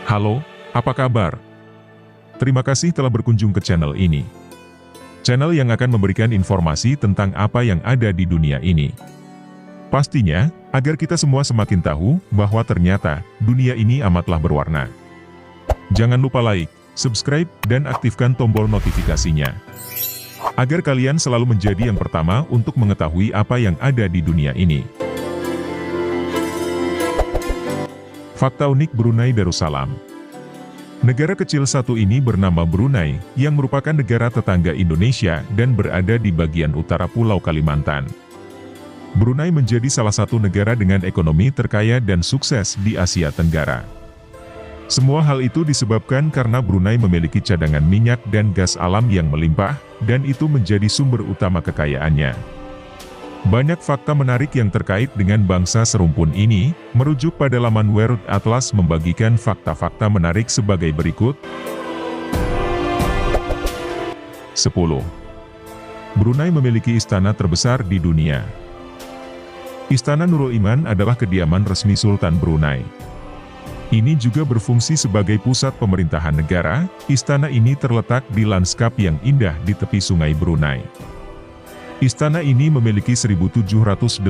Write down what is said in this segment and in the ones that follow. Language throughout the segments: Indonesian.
Halo, apa kabar? Terima kasih telah berkunjung ke channel ini. Channel yang akan memberikan informasi tentang apa yang ada di dunia ini. Pastinya, agar kita semua semakin tahu bahwa ternyata dunia ini amatlah berwarna. Jangan lupa like, subscribe, dan aktifkan tombol notifikasinya. Agar kalian selalu menjadi yang pertama untuk mengetahui apa yang ada di dunia ini. Fakta unik Brunei Darussalam. Negara kecil satu ini bernama Brunei, yang merupakan negara tetangga Indonesia dan berada di bagian utara Pulau Kalimantan. Brunei menjadi salah satu negara dengan ekonomi terkaya dan sukses di Asia Tenggara. Semua hal itu disebabkan karena Brunei memiliki cadangan minyak dan gas alam yang melimpah, dan itu menjadi sumber utama kekayaannya. Banyak fakta menarik yang terkait dengan bangsa serumpun ini, merujuk pada laman World Atlas membagikan fakta-fakta menarik sebagai berikut. 10. Brunei memiliki istana terbesar di dunia. Istana Nurul Iman adalah kediaman resmi Sultan Brunei. Ini juga berfungsi sebagai pusat pemerintahan negara. Istana ini terletak di lanskap yang indah di tepi sungai Brunei. Istana ini memiliki 1.788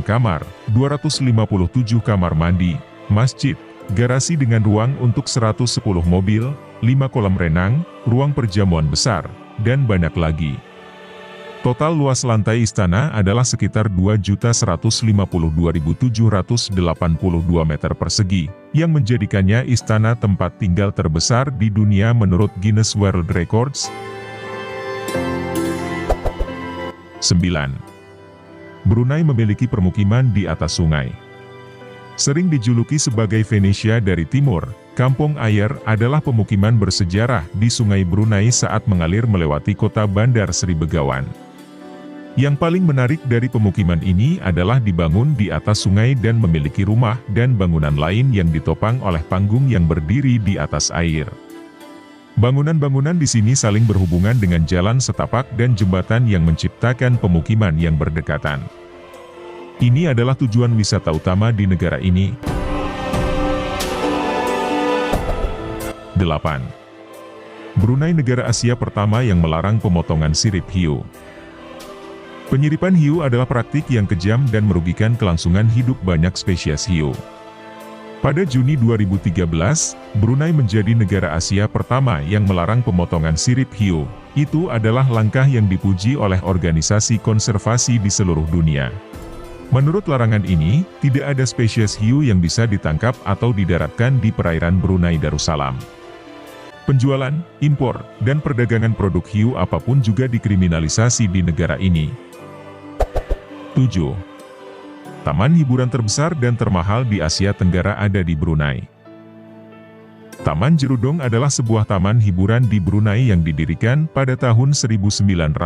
kamar, 257 kamar mandi, masjid, garasi dengan ruang untuk 110 mobil, 5 kolam renang, ruang perjamuan besar, dan banyak lagi. Total luas lantai istana adalah sekitar 2.152.782 meter persegi, yang menjadikannya istana tempat tinggal terbesar di dunia menurut Guinness World Records. 9. Brunei memiliki permukiman di atas sungai. Sering dijuluki sebagai Venesia dari Timur, Kampung Ayer adalah pemukiman bersejarah di Sungai Brunei saat mengalir melewati kota Bandar Seri Begawan. Yang paling menarik dari pemukiman ini adalah dibangun di atas sungai dan memiliki rumah dan bangunan lain yang ditopang oleh panggung yang berdiri di atas air. Bangunan-bangunan di sini saling berhubungan dengan jalan setapak dan jembatan yang menciptakan pemukiman yang berdekatan. Ini adalah tujuan wisata utama di negara ini. 8. Brunei negara Asia pertama yang melarang pemotongan sirip hiu. Penyiripan hiu adalah praktik yang kejam dan merugikan kelangsungan hidup banyak spesies hiu. Pada Juni 2013, Brunei menjadi negara Asia pertama yang melarang pemotongan sirip hiu. Itu adalah langkah yang dipuji oleh organisasi konservasi di seluruh dunia. Menurut larangan ini, tidak ada spesies hiu yang bisa ditangkap atau didaratkan di perairan Brunei Darussalam. Penjualan, impor, dan perdagangan produk hiu apapun juga dikriminalisasi di negara ini. 7. Taman hiburan terbesar dan termahal di Asia Tenggara ada di Brunei. Taman Jerudong adalah sebuah taman hiburan di Brunei yang didirikan pada tahun 1994.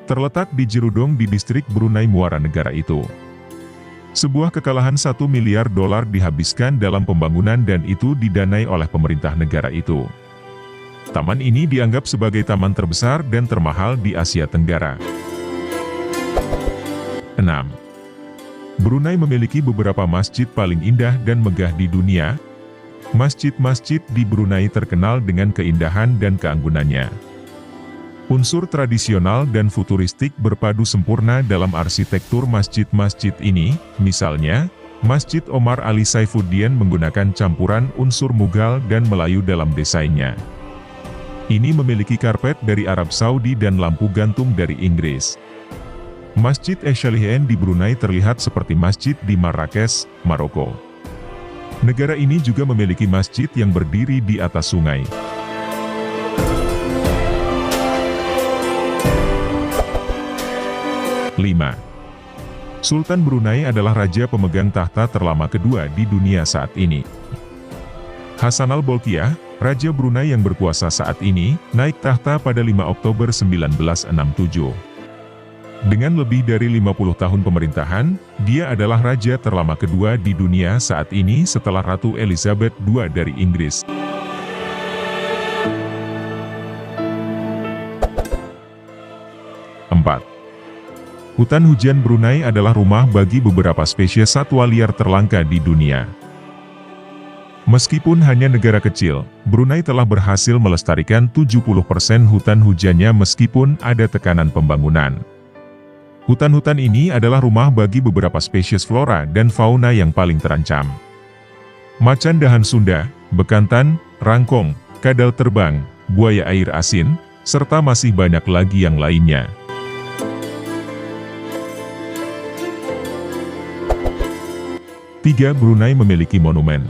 Terletak di Jerudong di distrik Brunei Muara Negara itu. Sebuah kekalahan $1 miliar dihabiskan dalam pembangunan dan itu didanai oleh pemerintah negara itu. Taman ini dianggap sebagai taman terbesar dan termahal di Asia Tenggara. 6. Brunei memiliki beberapa masjid paling indah dan megah di dunia. Masjid-masjid di Brunei terkenal dengan keindahan dan keanggunannya. Unsur tradisional dan futuristik berpadu sempurna dalam arsitektur masjid-masjid ini, misalnya, Masjid Omar Ali Saifuddin menggunakan campuran unsur Mughal dan Melayu dalam desainnya. Ini memiliki karpet dari Arab Saudi dan lampu gantung dari Inggris. Masjid Eshalihen di Brunei terlihat seperti masjid di Marrakesh, Maroko. Negara ini juga memiliki masjid yang berdiri di atas sungai. Lima. Sultan Brunei adalah raja pemegang tahta terlama kedua di dunia saat ini. Hassan al-Bolkiah, Raja Brunei yang berkuasa saat ini, naik tahta pada 5 Oktober 1967. Dengan lebih dari 50 tahun pemerintahan, dia adalah raja terlama kedua di dunia saat ini setelah Ratu Elizabeth II dari Inggris. 4. Hutan hujan Brunei adalah rumah bagi beberapa spesies satwa liar terlangka di dunia. Meskipun hanya negara kecil, Brunei telah berhasil melestarikan 70% hutan hujannya meskipun ada tekanan pembangunan. Hutan-hutan ini adalah rumah bagi beberapa spesies flora dan fauna yang paling terancam. Macan dahan Sunda, bekantan, rangkong, kadal terbang, buaya air asin, serta masih banyak lagi yang lainnya. Tiga, Brunei memiliki monumen.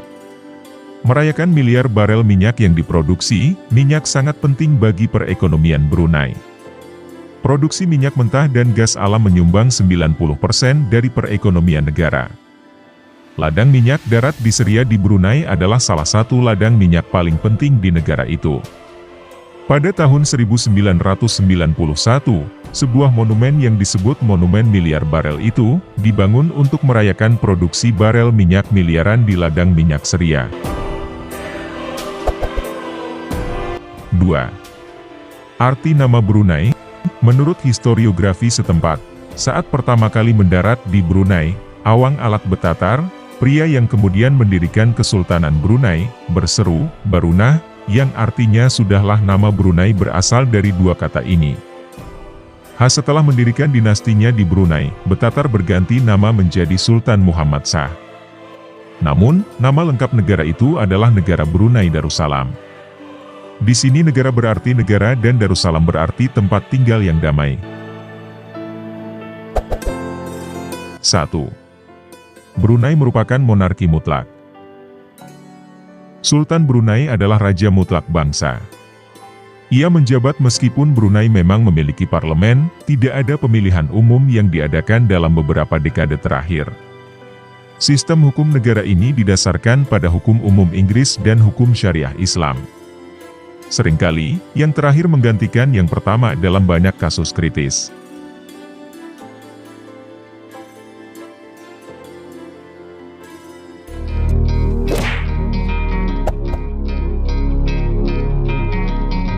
Merayakan miliar barel minyak yang diproduksi, minyak sangat penting bagi perekonomian Brunei. Produksi minyak mentah dan gas alam menyumbang 90% dari perekonomian negara. Ladang minyak darat di Seria di Brunei adalah salah satu ladang minyak paling penting di negara itu. Pada tahun 1991, sebuah monumen yang disebut Monumen Miliar Barel itu, dibangun untuk merayakan produksi barel minyak miliaran di ladang minyak Seria. 2. Arti nama Brunei. Menurut historiografi setempat, saat pertama kali mendarat di Brunei, Awang Alat Betatar, pria yang kemudian mendirikan Kesultanan Brunei, berseru, Barunah, yang artinya sudahlah. Nama Brunei berasal dari dua kata ini. Setelah mendirikan dinastinya di Brunei, Betatar berganti nama menjadi Sultan Muhammad Shah. Namun, nama lengkap negara itu adalah Negara Brunei Darussalam. Di sini negara berarti negara dan Darussalam berarti tempat tinggal yang damai. 1. Brunei merupakan monarki mutlak. Sultan Brunei adalah raja mutlak bangsa. Ia menjabat meskipun Brunei memang memiliki parlemen, tidak ada pemilihan umum yang diadakan dalam beberapa dekade terakhir. Sistem hukum negara ini didasarkan pada hukum umum Inggris dan hukum syariah Islam. Seringkali, yang terakhir menggantikan yang pertama dalam banyak kasus kritis.